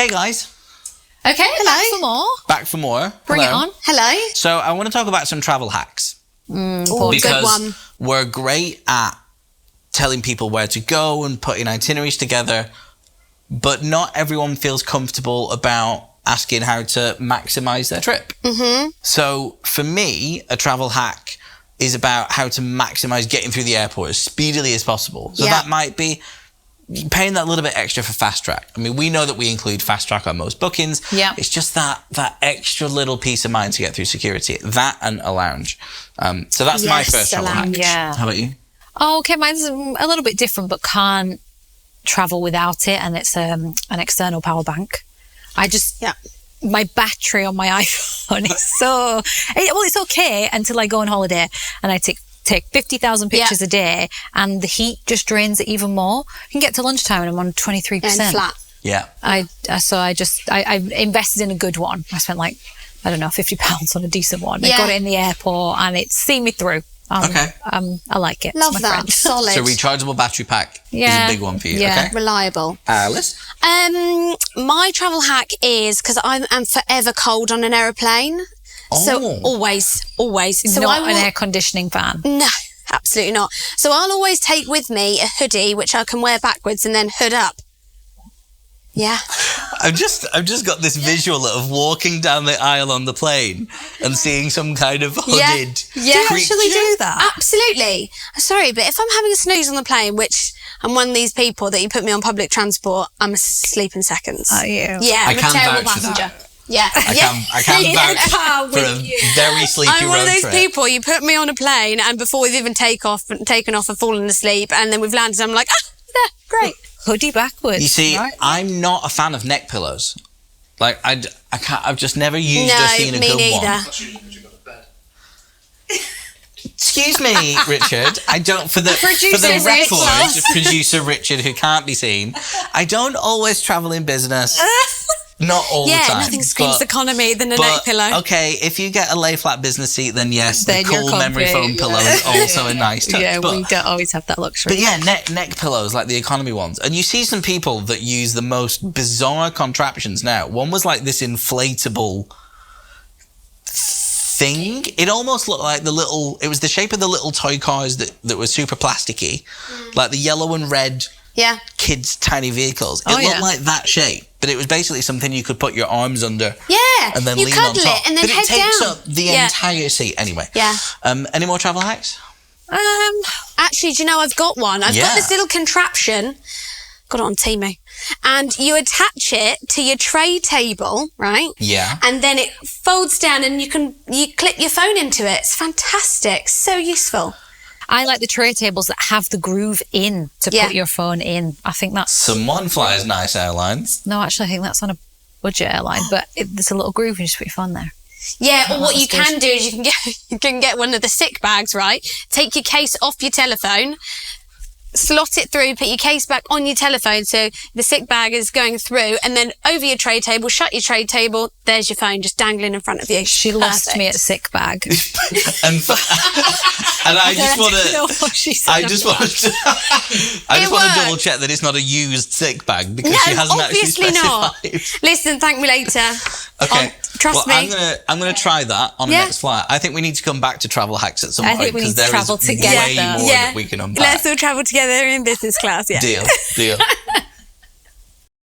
Hey guys. Okay, Hello. Back for more. Bring Hello. it on. Hello. So I want to talk about some travel hacks. Good Because one. we're great at telling people where to go and putting itineraries together, but not everyone feels comfortable about asking how to maximize their trip. Mm-hmm. So for me, a travel hack is about how to maximize getting through the airport as speedily as possible. So that might be paying that little bit extra for fast track. I mean, we know that we include fast track on most bookings. Yeah. It's just that extra little peace of mind to get through security. That and a lounge. So that's my Yes, first a travel hack. lounge. Yeah. How about you? Oh, okay, mine's a little bit different, but can't travel without it, and it's an external power bank. My battery on my iPhone is it's okay until I go on holiday and I take 50,000 pictures a day, and the heat just drains it even more. You can get to lunchtime and I'm on 23%. And flat. Yeah. I invested in a good one. I spent £50 on a decent one. I got it in the airport and it's seen me through. Okay. I like it. Love It's my that. friend. Solid. So rechargeable battery pack is a big one for you. Yeah. Okay. Reliable. Alice? My travel hack is because I am forever cold on an aeroplane. So always. So Not an air conditioning fan. No, absolutely not. So I'll always take with me a hoodie, which I can wear backwards and then hood up. Yeah. I've just got this visual of walking down the aisle on the plane and seeing some kind of hooded Do you creature. actually do that? Absolutely. Sorry, but if I'm having a snooze on the plane, which I'm one of these people that you put me on public transport, I'm asleep in seconds. Are you? Yeah, I I'm a can terrible vouch for that. passenger. Yeah. I can vouch for a very sleepy I'm one of road those trip. people, you put me on a plane and before we've even taken off and fallen asleep and then we've landed, I'm like, there, great. Hoodie backwards. You see, right? I'm not a fan of neck pillows. Like, I've just never used or seen a me good neither. one. Excuse me, Richard. I don't, for the Producer record, Richard. producer Richard, who can't be seen, I don't always travel in business. Not all the time. Nothing screams but- economy than a but, neck pillow. Okay, if you get a lay flat business seat, then yes, Then the you're cool memory comfy, foam pillow is also a nice touch. Yeah, but, we don't always have that luxury. but yeah, neck pillows, like the economy ones. And you see some people that use the most bizarre contraptions now. One was like this inflatable thing. It almost looked like it was the shape of the little toy cars that were super plasticky. Like the yellow and red kids' tiny vehicles. It looked like that shape. But it was basically something you could put your arms under. Yeah. And then you lean on cuddle top. it and then but head it takes down. up the entire seat anyway. Yeah. Any more travel hacks? Actually, do you know I've got one? I've got this little contraption. Got it on Temu. And you attach it to your tray table, right? Yeah. And then it folds down and you clip your phone into it. It's fantastic. So useful. I like the tray tables that have the groove in to put your phone in. I think that's... Someone flies nice airlines. No, actually, I think that's on a budget airline, but there's a little groove and you just put your phone there. Yeah, or what you that's can do is you can get one of the sick bags, right? Take your case off your telephone, slot it through, put your case back on your telephone so the sick bag is going through, and then over your tray table, shut your tray table, there's your phone just dangling in front of you. She lost me at sick bag. and I just want to... I just want to double check that it's not a used sick bag because she hasn't actually obviously not. specified. Listen, thank me later. Okay. Trust well, me. I'm gonna try that on the next flight. I think we need to come back to travel hacks at some point. I think we need to travel there is together. way more that we can unpack. Let's all travel together in business class, yeah. Deal.